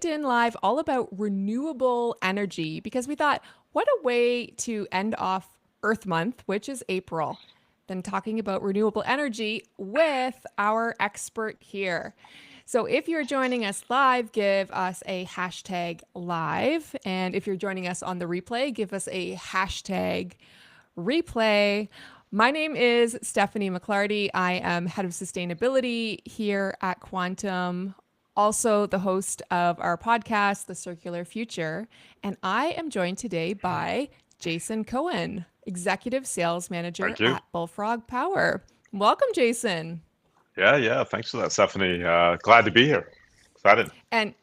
LinkedIn Live all about renewable energy because we thought, what a way to end off Earth Month, which is April, than talking about renewable energy with our expert here. So if you're joining us live, give us a hashtag live. And if you're joining us on the replay, give us a hashtag replay. My name is Stephanie McLarty. I am head of sustainability here at Quantum, also the host of our podcast, The Circular Future. And I am joined today by Jason Cohen, executive sales manager Thank you. at Bullfrog Power. Welcome, Jason. Yeah. Thanks for that, Stephanie. Glad to be here. Excited. And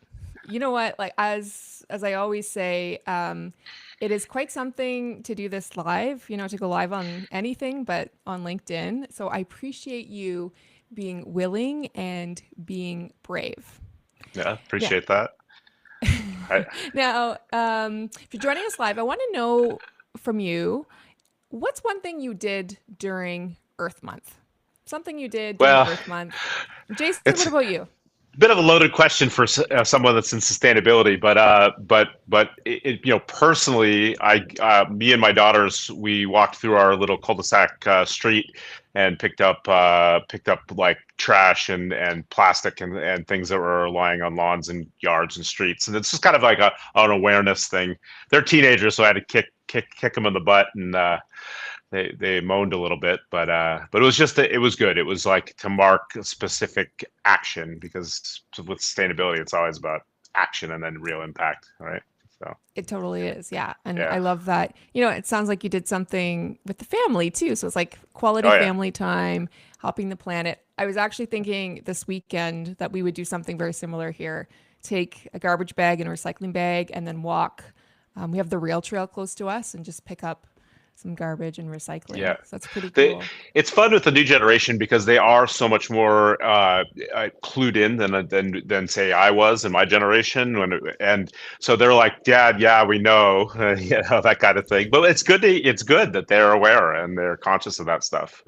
you know what? Like as I always say, it is quite something to do this live. To go live on anything, but on LinkedIn. So I appreciate you being willing and being brave. Yeah, Yeah. appreciate that. I, Now, if you're joining us live, I want to know from you, what's one thing you did during Earth Month? Something you did during well, Earth Month. Jason, what it's about you? a bit of a loaded question for someone that's in sustainability, but personally, me and my daughters, we walked through our little cul-de-sac street and picked up like trash and plastic and things that were lying on lawns and yards and streets, and it's just kind of like an awareness thing. They're teenagers, so I had to kick them in the butt, and they moaned a little bit, but it was just it was good. It was like to mark a specific action, because with sustainability, it's always about action and then real impact, right? So It totally is. Yeah. And I yeah. love that. It sounds like you did something with the family too. So it's like quality Oh yeah. family time, helping the planet. I was actually thinking this weekend that we would do something very similar here. Take a garbage bag and a recycling bag and then walk. We have the rail trail close to us and just pick up some garbage and recycling. Yeah. So that's pretty They, cool. it's fun with the new generation because they are so much more clued in than say I was in my generation and so they're like, Dad, yeah, we know, that kind of thing. But it's good that they're aware and they're conscious of that stuff.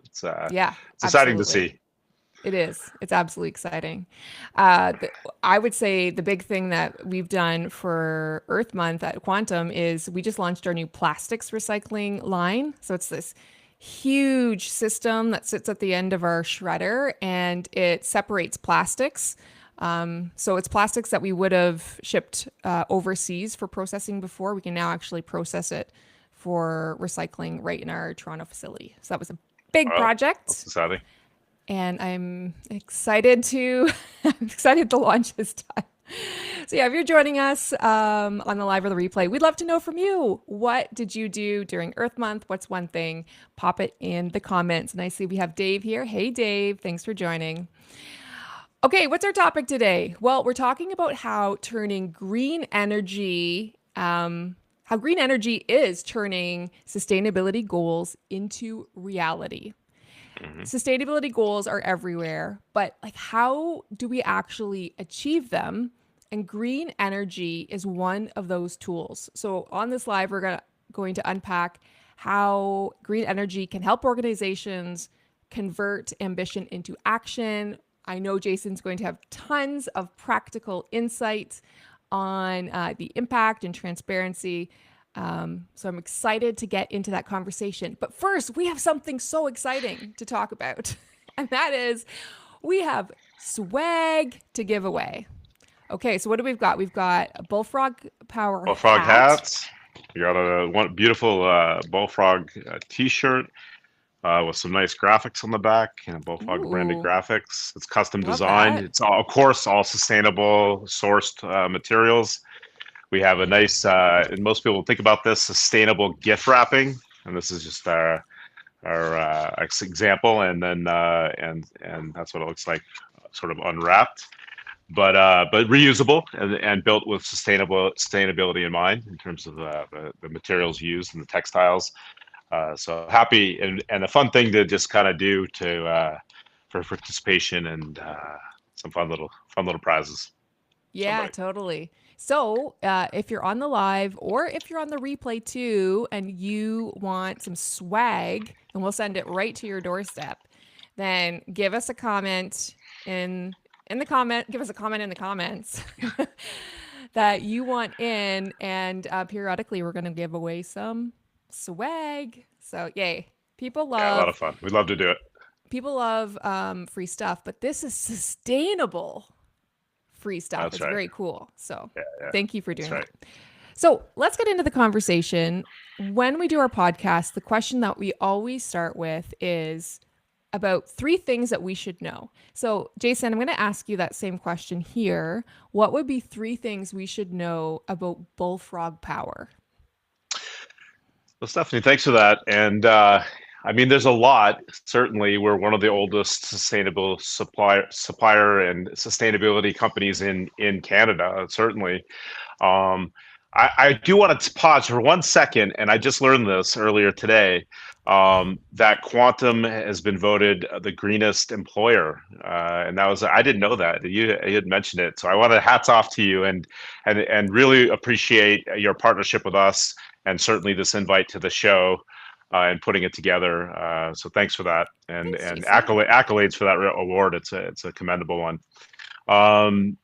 Yeah, It's exciting to absolutely. see. It is. It's absolutely exciting. I would say the big thing that we've done for Earth Month at Quantum is we just launched our new plastics recycling line. So it's this huge system that sits at the end of our shredder and it separates plastics. So it's plastics that we would have shipped overseas for processing before. We can now actually process it for recycling right in our Toronto facility. So that was a big Well, that's project exciting. and I'm excited to I'm excited to launch this time. So yeah, if you're joining us on the live or the replay, we'd love to know from you. What did you do during Earth Month? What's one thing? Pop it in the comments. And I see we have Dave here. Hey, Dave, thanks for joining. Okay, what's our topic today? Well, we're talking about how green energy is turning sustainability goals into reality. Hmm. Sustainability goals are everywhere, but like how do we actually achieve them? And green energy is one of those tools. So on this live, we're going to unpack how green energy can help organizations convert ambition into action. I know Jason's going to have tons of practical insights on the impact and transparency. So I'm excited to get into that conversation. But first, we have something so exciting to talk about. And that is we have swag to give away. Okay, so what do we've got? We've got a Bullfrog Power Bullfrog hat. hats. You got a one beautiful bullfrog t-shirt with some nice graphics on the back, Bullfrog branded Ooh, graphics. It's custom love designed. that. It's all, of course, all sustainable sourced materials. We have a nice, and most people think about this, sustainable gift wrapping, and this is just our example, and then and that's what it looks like, sort of unwrapped, but reusable and built with sustainability in mind in terms of the materials used and the textiles. So happy and a fun thing to just kind of do to for participation and some fun little prizes. Yeah, Somebody. totally. So, if you're on the live or if you're on the replay too, and you want some swag, and we'll send it right to your doorstep, then give us a comment in the comment. Give us a comment in the comments. that you want in. And periodically, we're going to give away some swag. So, yay. People Yeah, a lot of love fun. We'd love to do it. people love free stuff, but this is sustainable free stuff. That's It's right. very cool. So, Yeah, yeah, thank you for that's doing that. right. So, let's get into the conversation. When we do our podcast, the question that we always start with is about three things that we should know. So, Jason, I'm going to ask you that same question here. What would be three things we should know about bullfrog power? Well, Stephanie, thanks for that. And I mean, there's a lot. Certainly, we're one of the oldest sustainable supplier and sustainability companies in Canada. Certainly, um, I do want to pause for 1 second, and I just learned this earlier today. That Quantum has been voted the greenest employer, and that was I didn't know that you had mentioned it. So I wanted hats off to you, and really appreciate your partnership with us, and certainly this invite to the show. And putting it together, so thanks for that, Thanks, and Jason. accolades for that award. It's a commendable one. Um,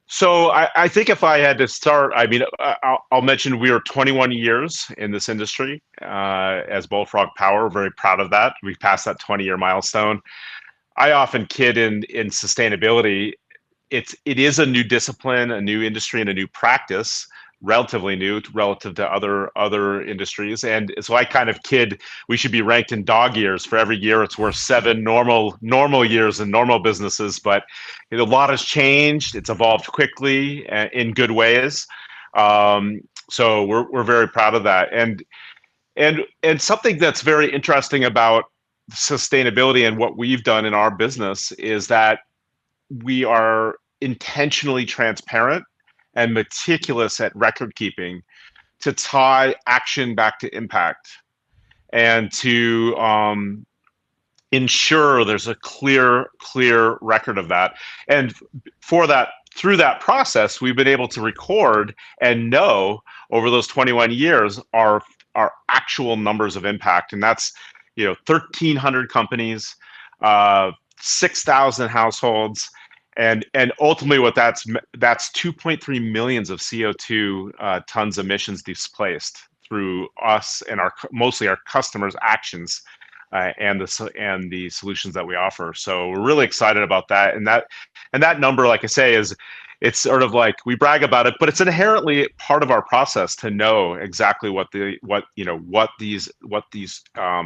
so I think if I had to start, I mean, I'll mention we are 21 years in this industry as Bullfrog Power. We're very proud of that. We've passed that 20-year milestone. I often kid in sustainability. It is a new discipline, a new industry, and a new practice, relatively new relative to other industries. And so I kind of kid we should be ranked in dog years. For every year it's worth seven normal years in normal businesses. But a lot has changed. It's evolved quickly in good ways. So we're very proud of that. And something that's very interesting about sustainability and what we've done in our business is that we are intentionally transparent and meticulous at record keeping to tie action back to impact and to ensure there's a clear record of that. And for that, through that process, we've been able to record and know over those 21 years our actual numbers of impact, and that's 1,300 companies, 6,000 households, and ultimately what that's 2.3 millions of CO2 tons emissions displaced through us and our mostly our customers' actions and the solutions that we offer. So we're really excited about that. And that number, like I say, it's sort of like we brag about it, but it's inherently part of our process to know exactly what these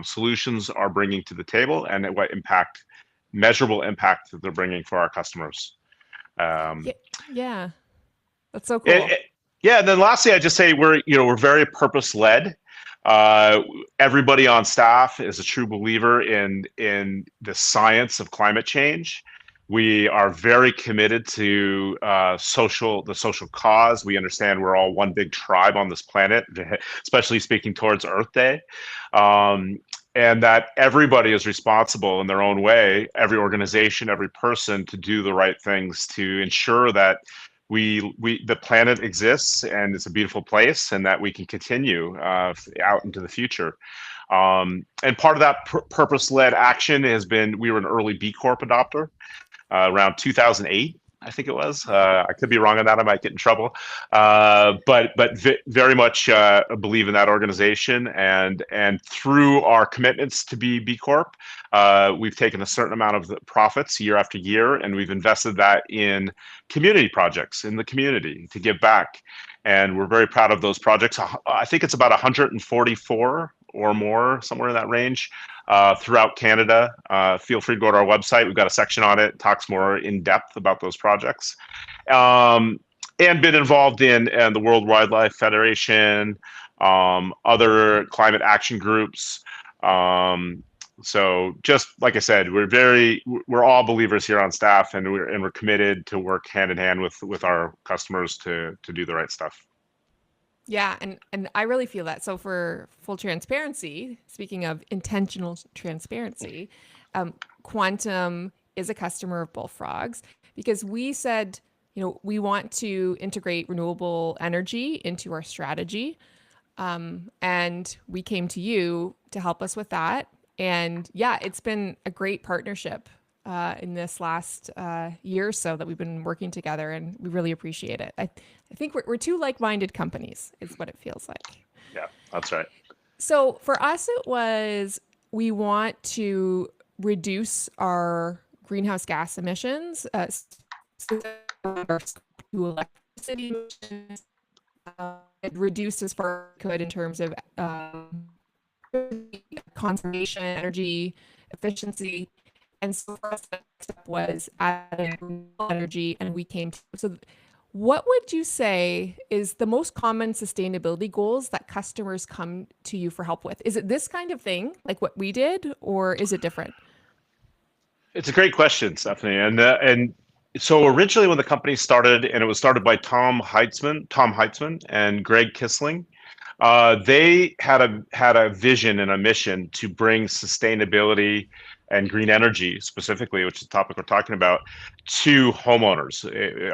solutions are bringing to the table and what measurable impact that they're bringing for our customers. Um, Yeah, yeah, that's so and, cool. yeah, and then lastly, I just say we're very purpose led. Uh, Everybody on staff is a true believer in the science of climate change. We are very committed to the social cause. We understand we're all one big tribe on this planet, especially speaking towards Earth Day. Um, and that everybody is responsible in their own way, every organization, every person, to do the right things to ensure that the planet exists and it's a beautiful place, and that we can continue out into the future. And part of that purpose-led action has been we were an early B Corp adopter around 2008. I think it was. I could be wrong on that. I might get in trouble. But very much believe in that organization, and through our commitments to be B Corp, we've taken a certain amount of the profits year after year, and we've invested that in community projects in the community to give back. And we're very proud of those projects. I think it's about 144 or more, somewhere in that range, throughout Canada. Feel free to go to our website. We've got a section on it, talks more in depth about those projects. And been involved in the World Wildlife Federation, other climate action groups. So just like I said, we're all believers here on staff, and we're committed to work hand in hand with our customers to do the right stuff. Yeah, and I really feel that. So for full transparency, speaking of intentional transparency, Quantum is a customer of Bullfrogs because we said, we want to integrate renewable energy into our strategy. And we came to you to help us with that. And yeah, it's been a great partnership. in this last year or so that we've been working together, and we really appreciate it. I think we're two like-minded companies, is what it feels like. Yeah, that's right. So for us, it was we want to reduce our greenhouse gas emissions, to electricity emissions, it reduced as far as it could in terms of conservation, energy efficiency. And so for us, the next step was adding renewable energy, and we came to so. What would you say is the most common sustainability goals that customers come to you for help with? Is it this kind of thing, like what we did, or is it different? It's a great question, Stephanie. And so originally when the company started, and it was started by Tom Heitzman and Greg Kissling, they had a vision and a mission to bring sustainability and green energy specifically, which is the topic we're talking about, to homeowners.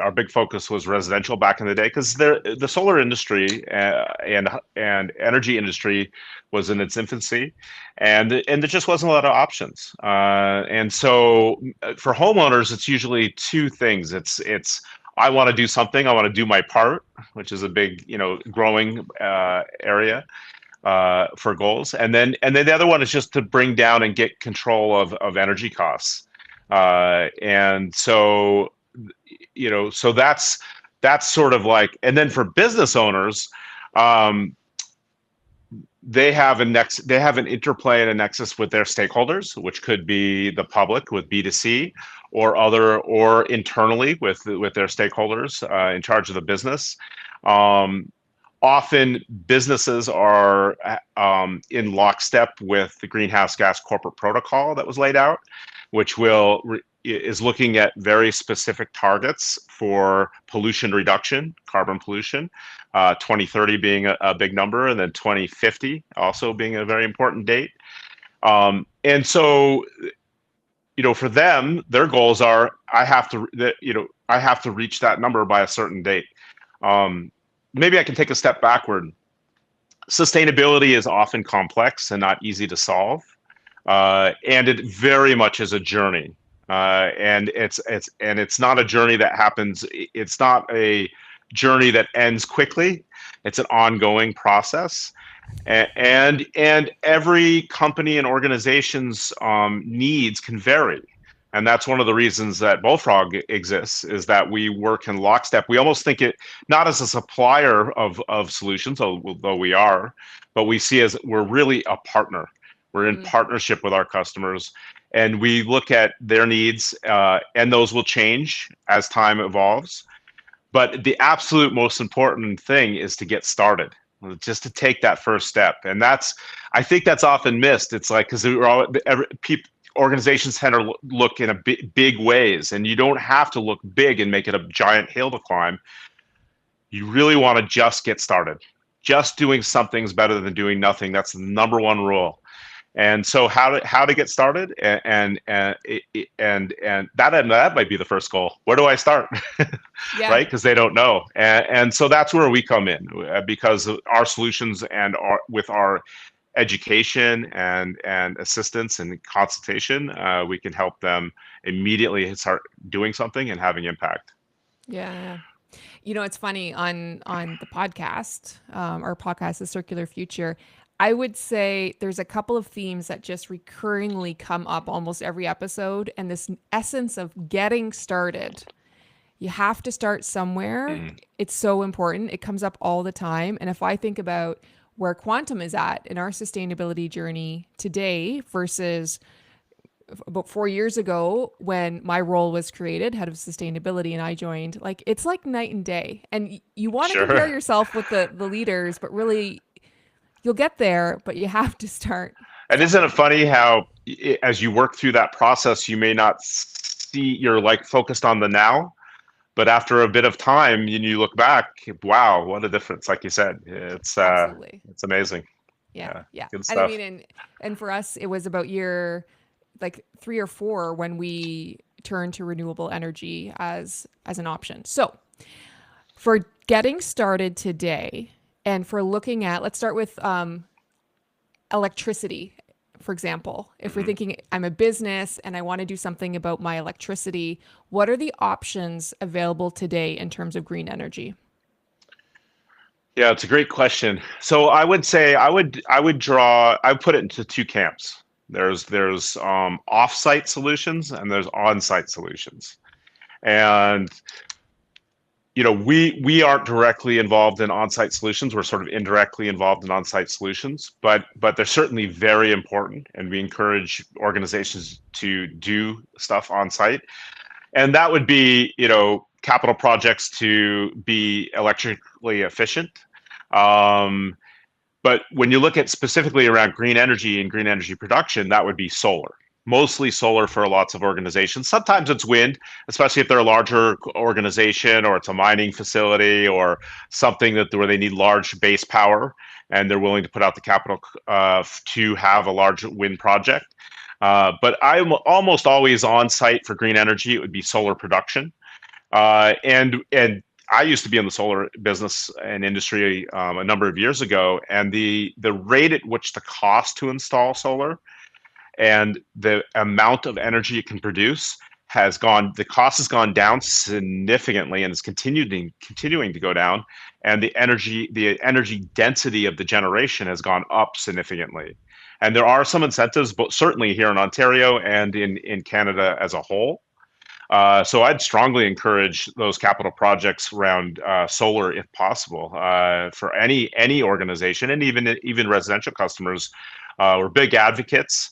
Our big focus was residential back in the day because the solar industry and energy industry was in its infancy, and there just wasn't a lot of options. And so for homeowners, it's usually two things. It's I want to do something. I want to do my part, which is a big, growing area for goals. And then the other one is just to bring down and get control of energy costs. And so, so that's sort of like, and then for business owners, um, they have an interplay and a nexus with their stakeholders, which could be the public with B2C, or internally with their stakeholders in charge of the business. Um, Often businesses are in lockstep with the greenhouse gas corporate protocol that was laid out, which is looking at very specific targets for pollution reduction, carbon pollution, 2030 being a big number, and then 2050 also being a very important date. And so, for them, their goals are I have to reach that number by a certain date. Maybe I can take a step backward. Sustainability is often complex and not easy to solve, and it very much is a journey. And it's not a journey that happens. It's not a journey that ends quickly. It's an ongoing process, and every company and organization's needs can vary. And that's one of the reasons that Bullfrog exists, is that we work in lockstep. We almost think it not as a supplier of solutions, although we are, but we see as we're really a partner. We're in partnership with our customers, and we look at their needs, and those will change as time evolves. But the absolute most important thing is to get started, just to take that first step. And I think that's often missed. It's like, because organizations tend to look in big ways, and you don't have to look big and make it a giant hill to climb. You really want to just get started. Just doing something's better than doing nothing. That's the number one rule. And so how to get started, and that might be the first goal. Where do I start? Yeah. Right? Because they don't know. And so that's where we come in, because our solutions and with our education and assistance and consultation, we can help them immediately start doing something and having impact. Yeah. It's funny on the podcast, our podcast, The Circular Future. I would say there's a couple of themes that just recurringly come up almost every episode, and this essence of getting started. You have to start somewhere. It's so important. It comes up all the time. And if I think about where Quantum is at in our sustainability journey today versus about 4 years ago when my role was created, head of sustainability, and I joined, like, it's like night and day. And you want to compare yourself with the leaders, but really you'll get there, but you have to start. And isn't it funny how as you work through that process, you may not see, you're like focused on the now, but after a bit of time, you look back, wow, what a difference. Like you said, it's amazing. Yeah. Good And I stuff. mean, and for us, it was about year like 3 or 4 when we turned to renewable energy as an option. So for getting started today, and for looking at, let's start with electricity for example, if we're Mhm. thinking I'm a business and I want to do something about my electricity, what are the options available today in terms of green energy? Yeah, it's a great question. So I would say I would put it into two camps. There's off-site solutions and there's on-site solutions. And we aren't directly involved in on-site solutions. We're sort of indirectly involved in on-site solutions, but they're certainly very important, and we encourage organizations to do stuff on-site. And that would be, capital projects to be electrically efficient. Um, but when you look at specifically around green energy and green energy production, that would be solar. Mostly solar for lots of organizations. Sometimes it's wind, especially if they're a larger organization or it's a mining facility or something where they need large base power and they're willing to put out the capital to have a large wind project. But I'm almost always on site for green energy. It would be solar production. And I used to be in the solar business and industry a number of years ago, and the rate at which the cost to install solar and the amount of energy it can produce the cost has gone down significantly, and it's continuing to go down, and the energy density of the generation has gone up significantly. And there are some incentives, but certainly here in Ontario and in Canada as a whole, so I'd strongly encourage those capital projects around solar, if possible, for any organization, and even residential customers. We're big advocates.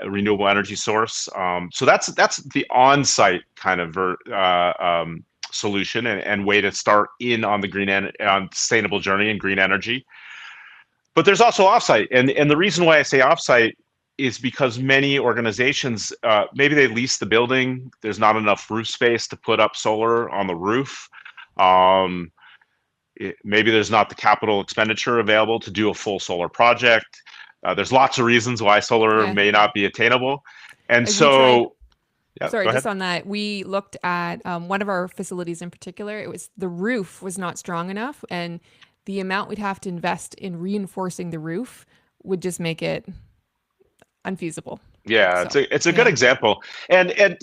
Renewable energy source. So that's the on-site kind of solution and way to start in on the on sustainable journey in green energy. But there's also offsite, and the reason why I say offsite is because many organizations, maybe they lease the building. There's not enough roof space to put up solar on the roof. Um, Maybe there's not the capital expenditure available to do a full solar project. There's lots of reasons why solar Yeah. may not be attainable. And Like we tried, so, yeah, sorry, go just ahead. on that, we looked at one of our facilities in particular. It was the roof was not strong enough, and the amount we'd have to invest in reinforcing the roof would just make it unfeasible. Yeah, it's So, a good yeah. example. And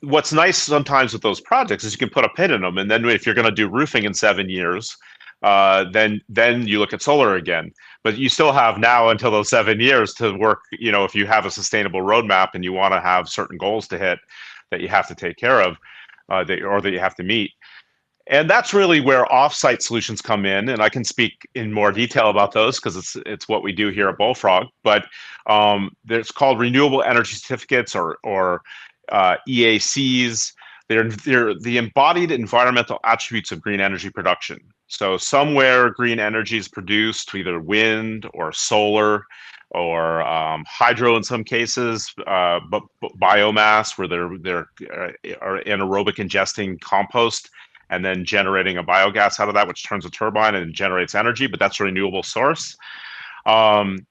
what's nice sometimes with those projects is you can put a pin in them, and then if you're going to do roofing in 7 years, then you look at solar again. But you still have now until those 7 years to work. If you have a sustainable roadmap and you want to have certain goals to hit that you have to take care of, that you have to meet. And that's really where offsite solutions come in, and I can speak in more detail about those because it's what we do here at Bullfrog. But there's called renewable energy certificates or EACs. They're the embodied environmental attributes of green energy production. So somewhere green energy is produced, either wind or solar or hydro in some cases, but biomass where they're are anaerobic ingesting compost and then generating a biogas out of that, which turns a turbine and generates energy. But that's a renewable source. Um,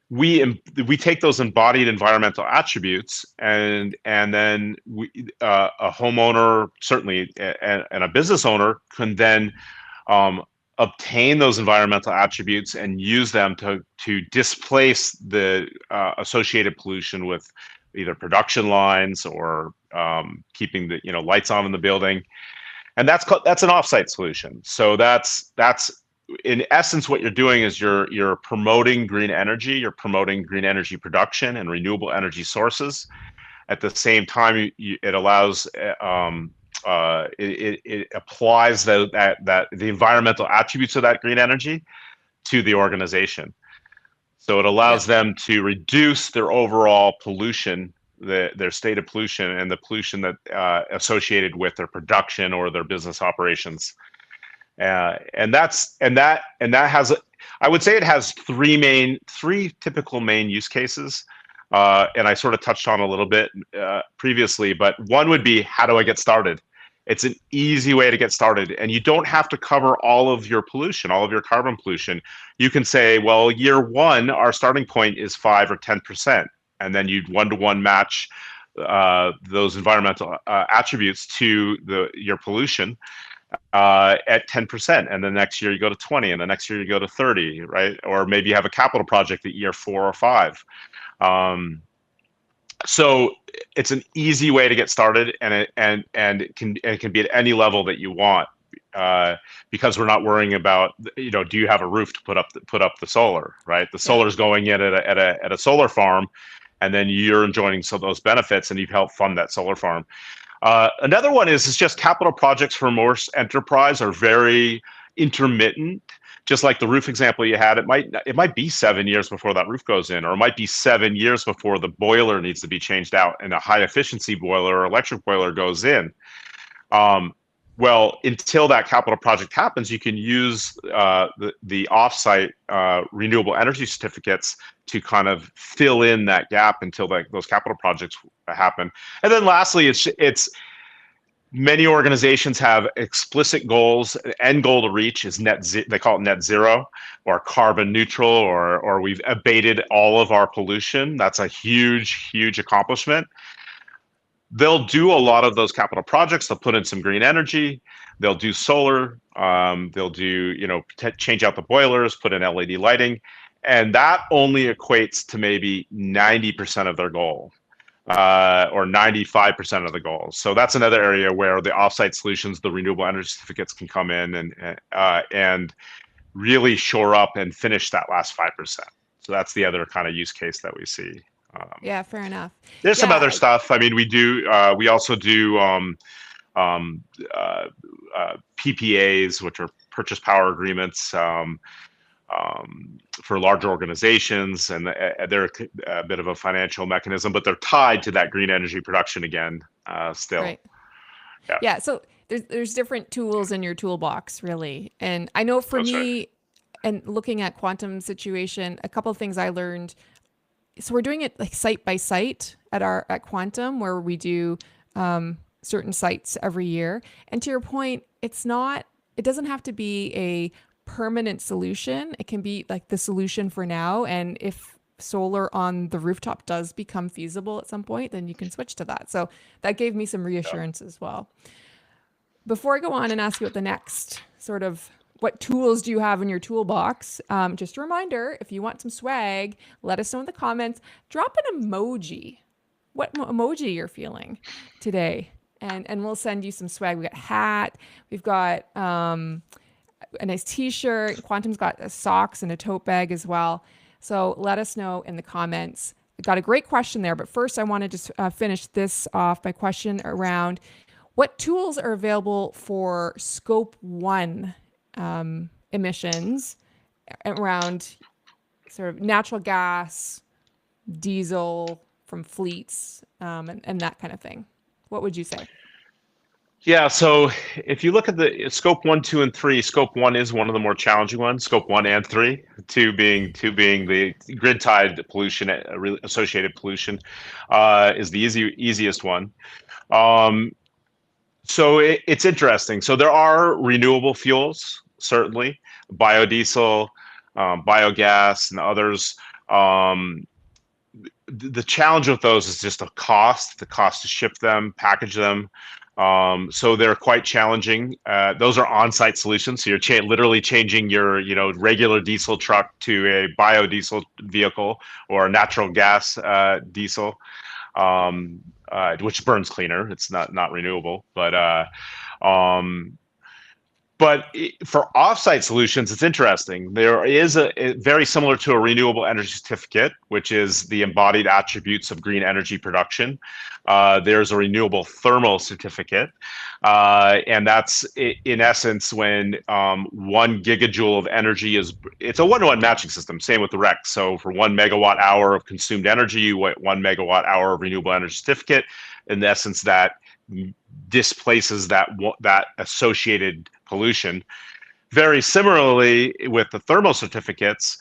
we take those embodied environmental attributes and then a homeowner certainly and a business owner can then um, obtain those environmental attributes and use them to displace the associated pollution with either production lines or keeping the lights on in the building. And that's an offsite solution. So that's in essence what you're doing is you're promoting green energy, you're promoting green energy production and renewable energy sources. At the same time, it allows it applies the environmental attributes of that green energy to the organization. So it Yeah. allows them to reduce their overall pollution, their state of pollution, and the pollution that associated with their production or their business operations. And that has, I would say, it has three typical main use cases. And I sort of touched on a little bit previously, but one would be, how do I get started? It's an easy way to get started, and you don't have to cover all of your pollution, all of your carbon pollution. You can say, well, year one, our starting point is 5 or 10%, and then you'd one-to-one match those environmental attributes to your pollution. at 10%, and the next year you go to 20, and the next year you go to 30, right? Or maybe you have a capital project at year 4 or 5. Um, so it's an easy way to get started, and it can be at any level that you want, because we're not worrying about, do you have a roof to put up the solar, right? The Yeah. solar is going in at a solar farm, and then you're enjoying some of those benefits, and you've helped fund that solar farm. Another one is just capital projects for most enterprise are very intermittent. Just like the roof example you had, it might be 7 years before that roof goes in, or it might be 7 years before the boiler needs to be changed out and a high efficiency boiler or electric boiler goes in. Um, well, until that capital project happens, you can use the offsite renewable energy certificates to kind of fill in that gap until those capital projects happen. And then lastly, it's many organizations have explicit goals. An end goal to reach is they call it net zero or carbon neutral, or we've abated all of our pollution. That's a huge, huge accomplishment. They'll do a lot of those capital projects. They'll put in some green energy. They'll do solar. They'll do, change out the boilers, put in LED lighting. And that only equates to maybe 90% of their goal, or 95% of the goal. So that's another area where the offsite solutions, the renewable energy certificates, can come in and really shore up and finish that last 5%. So that's the other kind of use case that we see. Yeah, fair enough. There's some other Yeah. stuff. I mean, we also do um, PPAs, which are purchase power agreements, for large organizations, and they're a bit of a financial mechanism, but they're tied to that green energy production again, still. Right. Yeah, Yeah, so there's different tools in your toolbox, really. And I know for that's right. me, and looking at quantum situation, a couple of things I learned. So we're doing it like site by site at Quantum, where we do certain sites every year. And to your point, it doesn't have to be a permanent solution. It can be like the solution for now. And if solar on the rooftop does become feasible at some point, then you can switch to that. So that gave me some Yeah. reassurance as well. Before I go on and ask you what the next sort of what tools do you have in your toolbox? Just a reminder, if you want some swag, let us know in the comments. Drop an emoji. What emoji you're feeling today, and we'll send you some swag. We got a hat. We've got a nice T-shirt. Quantum's got socks and a tote bag as well. So let us know in the comments. We got a great question there, but first I want to just finish this off by question around what tools are available for Scope 1 emissions around sort of natural gas, diesel from fleets, and that kind of thing. What would you say? Yeah, so if you look at the scope 1, 2, and 3, scope 1 is one of the more challenging ones. Scope 1 and 3, two being the grid tied pollution, associated pollution, is the easiest one. Um, so it's interesting. So there are renewable fuels, certainly, biodiesel, biogas, and others. Um, the challenge with those is just the cost to ship them, package them. So they're quite challenging. Those are on-site solutions. So you're literally changing your, regular diesel truck to a biodiesel vehicle or a natural gas diesel, which burns cleaner. It's not renewable, but for offsite solutions, it's interesting. There is a very similar to a renewable energy certificate, which is the embodied attributes of green energy production. There's a renewable thermal certificate, and that's in essence when 1 gigajoule of energy it's a one-to-one matching system. Same with the REC. So for 1 megawatt hour of consumed energy, you get 1 megawatt hour of renewable energy certificate. In essence, that displaces that associated pollution. Very similarly, with the thermal certificates,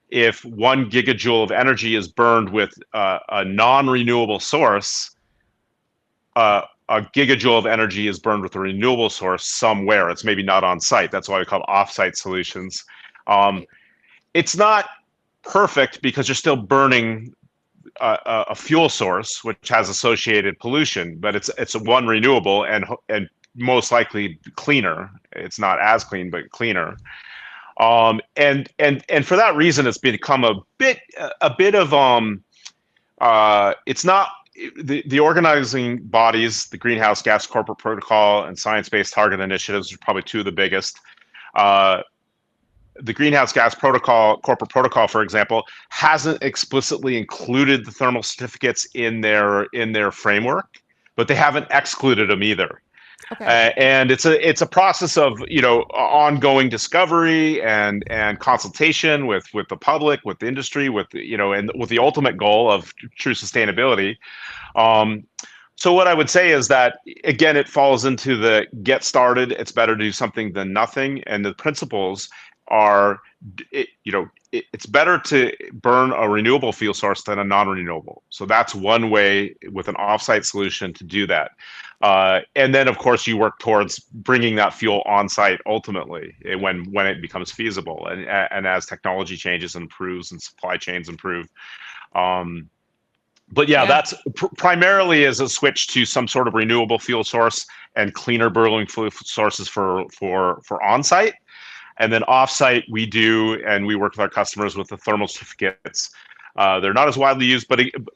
if 1 gigajoule of energy is burned with a non-renewable source, a gigajoule of energy is burned with a renewable source somewhere. It's maybe not on site. That's why we call it off-site solutions. Right. It's not perfect because you're still burning a fuel source which has associated pollution, but it's one renewable, and most likely cleaner. It's not as clean, but cleaner. And for that reason, it's become a bit of it's not the organizing bodies, the Greenhouse Gas Corporate Protocol and Science Based Target Initiatives are probably two of the biggest. Uh, the Greenhouse Gas Protocol, Corporate Protocol, for example, hasn't explicitly included the thermal certificates in their framework, but they haven't excluded them either. Okay. And it's a process of ongoing discovery and consultation with the public, with the industry, and with the ultimate goal of true sustainability. Um, so what I would say is that again, it falls into the get started. It's better to do something than nothing, and the principles are, it's better to burn a renewable fuel source than a non-renewable. So that's one way with an offsite solution to do that. And then, of course, you work towards bringing that fuel on site ultimately when it becomes feasible, and as technology changes and improves and supply chains improve. But yeah, Yeah. that's primarily as a switch to some sort of renewable fuel source and cleaner burning fuel sources for on site. And then offsite, we work with our customers with the thermal certificates. They're not as widely used,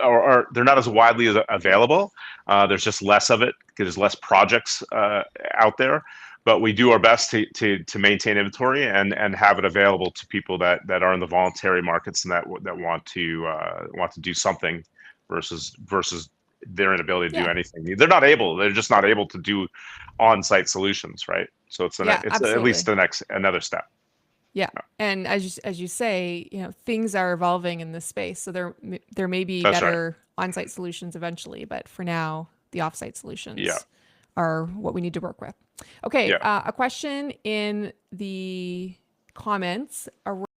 or they're not as widely available. There's just less of it because there's less projects out there. But we do our best to maintain inventory and have it available to people that are in the voluntary markets and that want to do something versus their inability to do Yeah. anything. They're just not able to do on-site solutions, right? So Yeah, it's at least absolutely. another step. Yeah. And as you say, things are evolving in this space. So there may be That's right. better on-site solutions eventually, but for now, the off-site Yeah. solutions are what we need to work with. Okay, Yeah. a question in the comments